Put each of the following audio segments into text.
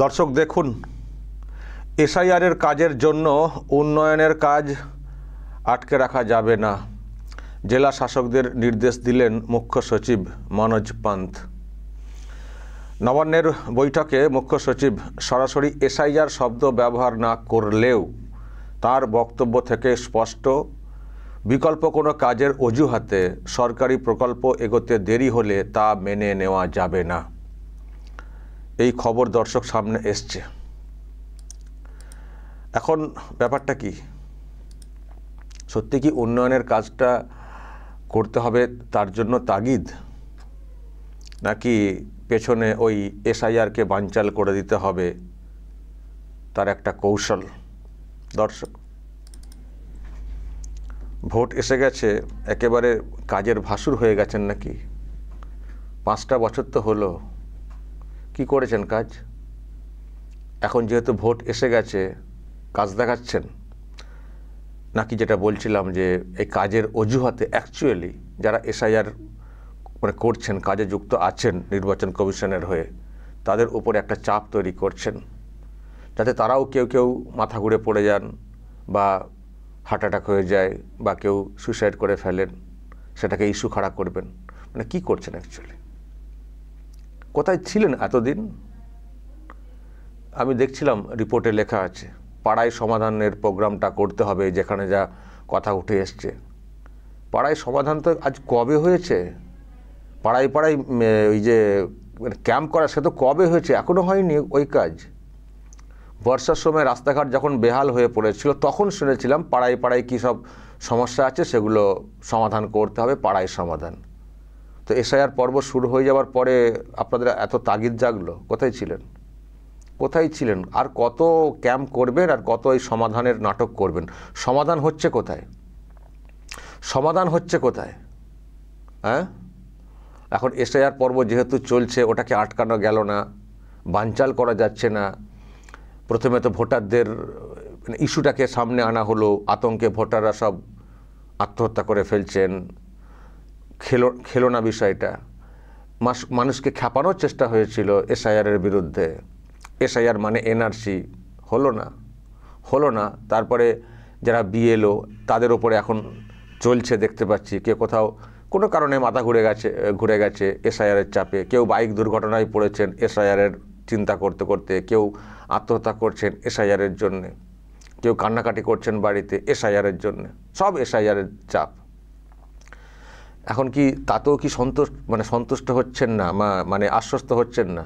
দর্শক দেখুন, এসআইআরের কাজের জন্য উন্নয়নের কাজ আটকে রাখা যাবে না। জেলা শাসকদের নির্দেশ দিলেন মুখ্য সচিব মনোজ পান্থ। নবান্নের বৈঠকে মুখ্য সচিব সরাসরি এসআইআর শব্দ ব্যবহার না করলেও তার বক্তব্য থেকে স্পষ্ট, বিকল্প কোনো কাজের অজুহাতে সরকারি প্রকল্প এগোতে দেরি হলে তা মেনে নেওয়া যাবে না। এই খবর দর্শক সামনে এসছে। এখন ব্যাপারটা কি, সত্যি কি উন্নয়নের কাজটা করতে হবে তার জন্য তাগিদ, নাকি পেছনে ওই এসআইআরকে বানচাল করে দিতে হবে তার একটা কৌশল? দর্শক, ভোট এসে গেছে, একেবারে কাজের ভাসুর হয়ে গেছেন নাকি? 5টা বছর তো হলো, কি করেছেন কাজ? এখন যেহেতু ভোট এসে গেছে কাজ দেখাচ্ছেন, নাকি যেটা বলছিলাম যে এই কাজের অজুহাতে অ্যাকচুয়ালি যারা এসআইআর করছেন, কাজে যুক্ত আছেন নির্বাচন কমিশনের হয়ে, তাদের উপরে একটা চাপ তৈরি করছেন যাতে তারাও কেউ মাথা ঘুরে পড়ে যান বা হার্ট অ্যাটাক হয়ে যায় বা কেউ সুইসাইড করে ফেলেন, সেটাকে ইস্যু খাড়া করবেন? মানে কি করছেন অ্যাকচুয়ালি? কোথায় ছিলেন এতদিন? আমি দেখছিলাম রিপোর্টে লেখা আছে পাড়ায় সমাধানের প্রোগ্রামটা করতে হবে, যেখানে যা কথা উঠে এসছে। পাড়ায় সমাধান তো আজ কবে হয়েছে? পাড়ায় ওই যে ক্যাম্প করা, সে তো কবে হয়েছে, এখনও হয়নি ওই কাজ। বর্ষার সময় রাস্তাঘাট যখন বেহাল হয়ে পড়েছিল তখন শুনেছিলাম পাড়ায় কী সব সমস্যা আছে সেগুলো সমাধান করতে হবে, পাড়ায় সমাধান। তো এসআইআর পর্ব শুরু হয়ে যাওয়ার পরে আপনাদের এত তাগিদ জাগলো, কোথায় ছিলেন? আর কত ক্যাম্প করবেন, আর কত এই সমাধানের নাটক করবেন? সমাধান হচ্ছে কোথায়? হ্যাঁ, এখন এসআইআর পর্ব যেহেতু চলছে, ওটাকে আটকানো গেল না, বানচাল করা যাচ্ছে না। প্রথমে তো ভোটারদের ইস্যুটাকে সামনে আনা হলো, আতঙ্কে ভোটাররা সব আত্মহত্যা করে ফেলছেন, খেলো না বিষয়টা। মানুষকে খেপানোর চেষ্টা হয়েছিল এসআইআরের বিরুদ্ধে। এসআইআর মানে এনআরসি, হলো না। তারপরে যারা বিএলও তাদের ওপরে এখন চলছে, দেখতে পাচ্ছি কেউ কোথাও কোনো কারণে মাথা ঘুরে গেছে এসআইআরের চাপে, কেউ বাইক দুর্ঘটনায় পড়েছেন এসআইআরের চিন্তা করতে করতে, কেউ আত্মহত্যা করছেন এসআইআরের জন্যে, কেউ কান্নাকাটি করছেন বাড়িতে এসআইআরের জন্যে, সব এসআইআরের চাপ। এখন কি তাতেও কি সন্তুষ্ট হচ্ছেন না, মানে আশ্বস্ত হচ্ছেন না?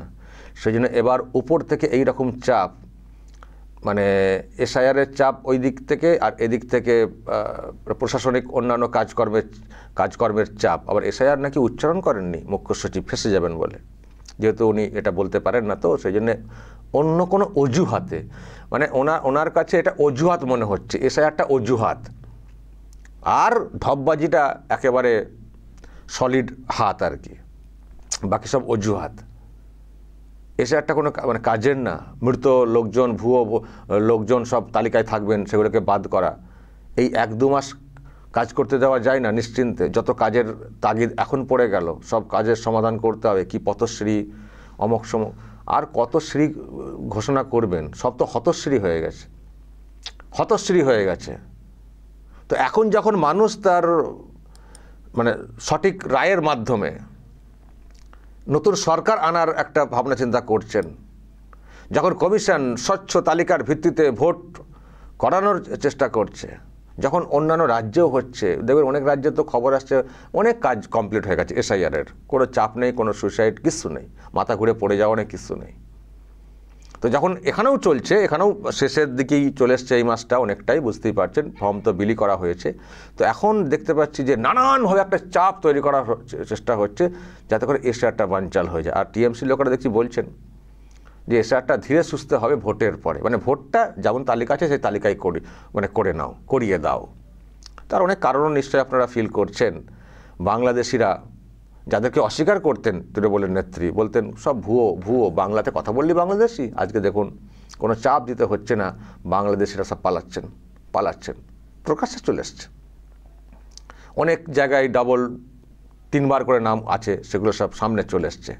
সেই জন্য এবার উপর থেকে এই রকম চাপ, মানে এসআইআরের চাপ ওই দিক থেকে, আর এদিক থেকে প্রশাসনিক অন্যান্য কাজকর্মের চাপ। আবার এসআইআর নাকি উচ্চারণ করেননি মুখ্য সচিব, ফেঁসে যাবেন বলে, যেহেতু উনি এটা বলতে পারেন না, তো সেই জন্যে অন্য কোনো অজুহাতে, মানে ওনার কাছে এটা অজুহাত মনে হচ্ছে, এসআইআরটা অজুহাত, আর ঢপবাজিটা একেবারে সলিড হাত আর কি, বাকি সব অজুহাত। এসআইআরটা কোনো কাজের না। মৃত লোকজন, ভুয়ো লোকজন সব তালিকায় থাকবেন, সেগুলোকে বাদ করা। এই 1-2 মাস কাজ করতে দেওয়া যায় না নিশ্চিন্তে? যত কাজের তাগিদ এখন পড়ে গেল, সব কাজের সমাধান করতে হবে, কি পথশ্রী, অমক সমক, আর কত শ্রী ঘোষণা করবেন? সব তো হতশ্রী হয়ে গেছে। তো এখন যখন মানুষ তার সঠিক রায়ের মাধ্যমে নতুন সরকার আনার একটা ভাবনা চিন্তা করছেন, যখন কমিশন স্বচ্ছ তালিকার ভিত্তিতে ভোট করানোর চেষ্টা করছে, যখন অন্যান্য রাজ্যেও হচ্ছে, দেখবেন অনেক রাজ্যে তো খবর আসছে অনেক কাজ কমপ্লিট হয়ে গেছে এসআইআরের, কোনো চাপ নেই, কোনো সুইসাইড কিচ্ছু নেই, মাথা ঘুরে পড়ে যাওয়া অনেক কিছু নেই। তো যখন এখানেও চলছে, এখানেও শেষের দিকেই চলে এসছে এই মাসটা অনেকটাই, বুঝতেই পারছেন, ফর্ম তো বিলি করা হয়েছে। তো এখন দেখতে পাচ্ছি যে নানানভাবে একটা চাপ তৈরি করার চেষ্টা হচ্ছে যাতে করে এসআইআরটা বানচাল হয়ে যায়। আর টিএমসি লোকেরা দেখছি বলছেন যে এসআইআরটা ধীরে সুস্থে হবে ভোটের পরে, মানে ভোটটা যেমন তালিকা আছে সেই তালিকায় করিয়ে দাও। তার অনেক কারণও নিশ্চয়ই আপনারা ফিল করছেন। বাংলাদেশিরা যাদেরকে অস্বীকার করতেন তৃণমূলের নেত্রী, বলতেন সব ভুয়ো, বাংলাতে কথা বললি বাংলাদেশি, আজকে দেখুন কোনো চাপ দিতে হচ্ছে না, বাংলাদেশিরা সব পালাচ্ছেন, প্রকাশ্যে চলে এসছে। অনেক জায়গায় 3 বার করে নাম আছে, সেগুলো সব সামনে চলে এসছে।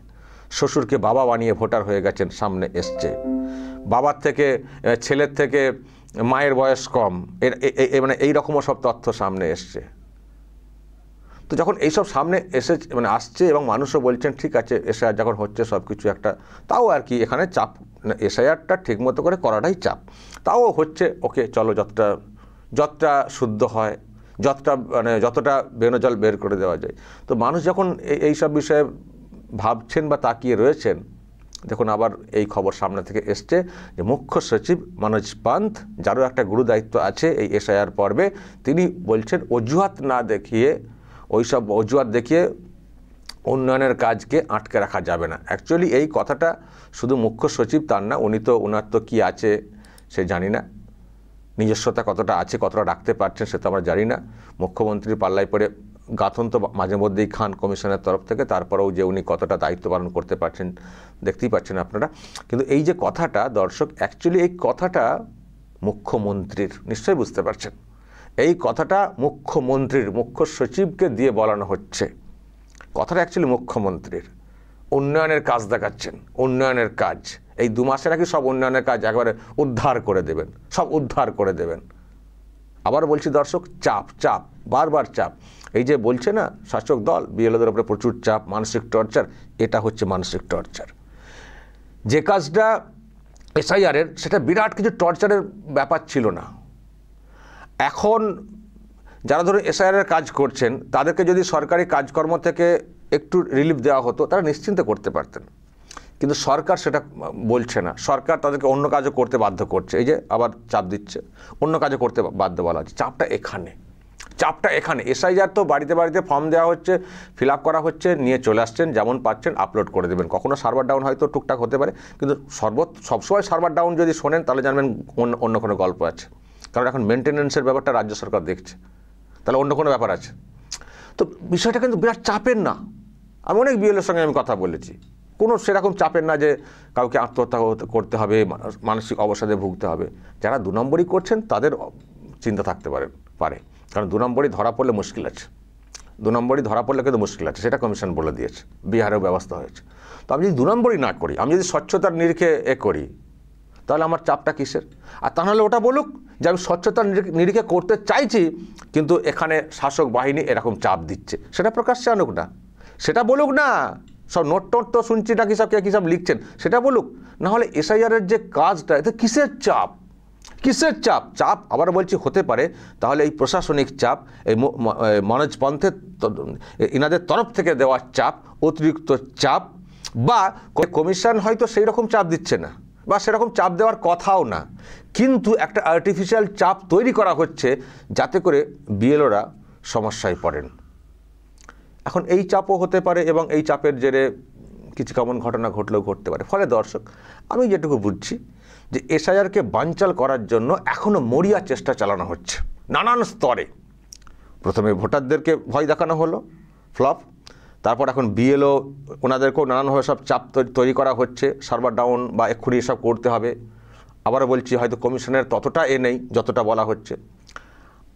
শ্বশুরকে বাবা বানিয়ে ভোটার হয়ে গেছেন, সামনে এসছে। বাবার থেকে ছেলের থেকে মায়ের বয়স কম, মানে এইরকমও সব তথ্য সামনে এসছে। তো যখন এইসব সামনে মানে আসছে এবং মানুষও বলছেন ঠিক আছে এসআইআর যখন হচ্ছে সব কিছু একটা, তাও আর কি এখানে চাপ, এসআইআরটা ঠিকমতো করে করাটাই চাপ, তাও হচ্ছে, ওকে চলো যতটা শুদ্ধ হয়, যতটা বেনজল বের করে দেওয়া যায়। তো মানুষ যখন এইসব বিষয়ে ভাবছেন বা তাকিয়ে রয়েছেন, দেখুন আবার এই খবর সামনে থেকে এসছে যে মুখ্য সচিব মনোজ পান্থ, যারও একটা গুরু দায়িত্ব আছে এই এসআইআর পর্বে, তিনি বলছেন ওইসব অজুহাত দেখিয়ে উন্নয়নের কাজকে আটকে রাখা যাবে না। অ্যাকচুয়ালি এই কথাটা শুধু মুখ্য সচিব তার না, ওনার তো কী আছে সে জানি না, নিজস্বতা কতটা আছে, কতটা রাখতে পারছেন সে তো আমরা জানি না। মুখ্যমন্ত্রীর পাল্লায় পড়ে গাঁথন তো মাঝে মধ্যেই খান কমিশনের তরফ থেকে, তারপরেও যে উনি কতটা দায়িত্ব পালন করতে পারছেন দেখতেই পাচ্ছেন আপনারা। কিন্তু এই যে কথাটা দর্শক, অ্যাকচুয়ালি এই কথাটা মুখ্যমন্ত্রীর, নিশ্চয়ই বুঝতে পারছেন, এই কথাটা মুখ্যমন্ত্রীর, মুখ্য সচিবকে দিয়ে বলানো হচ্ছে। কথাটা অ্যাকচুয়ালি মুখ্যমন্ত্রীর। উন্নয়নের কাজ দেখাচ্ছেন, উন্নয়নের কাজ, এই 2 মাসে নাকি সব উন্নয়নের কাজ একেবারে উদ্ধার করে দেবেন, সব উদ্ধার করে দেবেন। আবার বলছি দর্শক, চাপ, বারবার চাপ। এই যে বলছে না শাসক দল বিএলওদের উপরে প্রচুর চাপ, মানসিক টর্চার, এটা হচ্ছে মানসিক টর্চার। যে কাজটা এসআইআরের, সেটা বিরাট কিছু টর্চারের ব্যাপার ছিল না। এখন যারা ধরুন এসআইআরের কাজ করছেন, তাদেরকে যদি সরকারি কাজকর্ম থেকে একটু রিলিফ দেওয়া হতো, তারা নিশ্চিন্তে করতে পারতেন। কিন্তু সরকার সেটা বলছে না, সরকার তাদেরকে অন্য কাজও করতে বাধ্য করছে। এই যে আবার চাপ দিচ্ছে, অন্য কাজও করতে বাধ্য বলা হচ্ছে। চাপটা এখানে। এসআইআর তো বাড়িতে ফর্ম দেওয়া হচ্ছে, ফিল আপ করা হচ্ছে, নিয়ে চলে আসছেন, যেমন পাচ্ছেন আপলোড করে দেবেন। কখনো সার্ভার ডাউন হয়তো টুকটাক হতে পারে, কিন্তু সবসময় সার্ভার ডাউন যদি শোনেন তাহলে জানবেন অন্য কোনো গল্প আছে। কারণ এখন মেনটেন্যান্সের ব্যাপারটা রাজ্য সরকার দেখছে, তাহলে অন্য কোনো ব্যাপার আছে। তো বিষয়টা কিন্তু বিরাট চাপের না। আমি অনেক বিএলওর সঙ্গে আমি কথা বলেছি, কোনো সেরকম চাপের না যে কাউকে আত্মহত্যা করতে হবে, মানসিক অবসাদে ভুগতে হবে। যারা 2 নম্বরই করছেন তাদের চিন্তা থাকতে পারে, কারণ 2 নম্বরই ধরা পড়লে মুশকিল আছে, 2 নম্বরই ধরা পড়লে কিন্তু মুশকিল আছে, সেটা কমিশন বলে দিয়েছে, বিহারেও ব্যবস্থা হয়েছে। তো আমি যদি 2 নম্বরই না করি, আমি যদি স্বচ্ছতার নিরিখে করি, তাহলে আমার চাপটা কিসের? আর তা নাহলে ওটা বলুক যে আমি স্বচ্ছতার নিরিখে করতে চাইছি, কিন্তু এখানে শাসক বাহিনী এরকম চাপ দিচ্ছে, সেটা প্রকাশ্যে আনুক না, সেটা বলুক না। সব নোট তো শুনছি না, কী সব লিখছেন, সেটা বলুক। নাহলে এসআইআরের যে কাজটা, এতে কিসের চাপ? আবার বলছি হতে পারে তাহলে এই প্রশাসনিক চাপ, এই মনোজ পন্থের ইনাদের তরফ থেকে দেওয়া চাপ, অতিরিক্ত চাপ, বা কমিশন হয়তো সেই রকম চাপ দিচ্ছে না, বা সেরকম চাপ দেওয়ার কথাও না, কিন্তু একটা আর্টিফিশিয়াল চাপ তৈরি করা হচ্ছে যাতে করে বিএলওরা সমস্যায় পড়েন। এখন এই চাপও হতে পারে, এবং এই চাপের জেরে কিছু কেমন ঘটনা ঘটলেও ঘটতে পারে। ফলে দর্শক, আমি যেটুকু বুঝছি যে এসআইআরকে বানচাল করার জন্য এখনও মরিয়া চেষ্টা চালানো হচ্ছে নানান স্তরে। প্রথমে ভোটারদেরকে ভয় দেখানো হলো, ফ্লপ। তারপর এখন বিএলও ওনাদেরকেও নানানভাবে সব চাপ তৈরি করা হচ্ছে, সার্ভার ডাউন বা এক্ষুনি এসব করতে হবে। আবারও বলছি হয়তো কমিশনের ততটা নেই যতটা বলা হচ্ছে।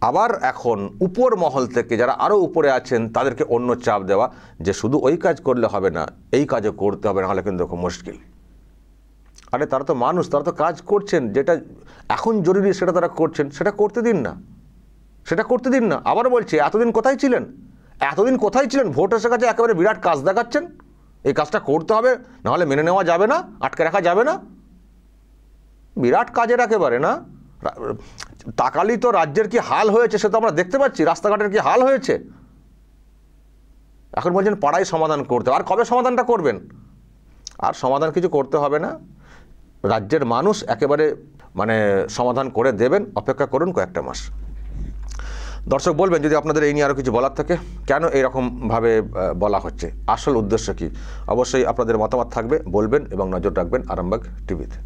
আবার এখন উপর মহল থেকে যারা আরও উপরে আছেন তাদেরকে অন্য চাপ দেওয়া যে শুধু ওই কাজ করলে হবে না, এই কাজও করতে হবে, নাহলে কিন্তু খুব মুশকিল। আরে তারা তো মানুষ, তারা তো কাজ করছেন, যেটা এখন জরুরি সেটা তারা করছেন, সেটা করতে দিন না। আবার বলছি, এতদিন কোথায় ছিলেন? ভোট এসে গেছে, একেবারে বিরাট কাজ দেখাচ্ছেন, এই কাজটা করতে হবে, নাহলে মেনে নেওয়া যাবে না, আটকে রাখা যাবে না। বিরাট কাজের একেবারে না। তাকালি তো রাজ্যের কি হাল হয়েছে সে তো আমরা দেখতে পাচ্ছি, রাস্তাঘাটের কি হাল হয়েছে। এখন বলছেন পাড়ায় সমাধান করতে, আর কবে সমাধানটা করবেন? আর সমাধান কিছু করতে হবে না, রাজ্যের মানুষ একেবারে সমাধান করে দেবেন, অপেক্ষা করুন কয়েকটা মাস। দর্শক বলবেন যদি আপনাদের এই নিয়ে আরও কিছু বলার থাকে, কেন এইরকমভাবে বলা হচ্ছে, আসল উদ্দেশ্য কী, অবশ্যই আপনাদের মতামত থাকবে, বলবেন এবং নজর রাখবেন আরামবাগ টিভিতে।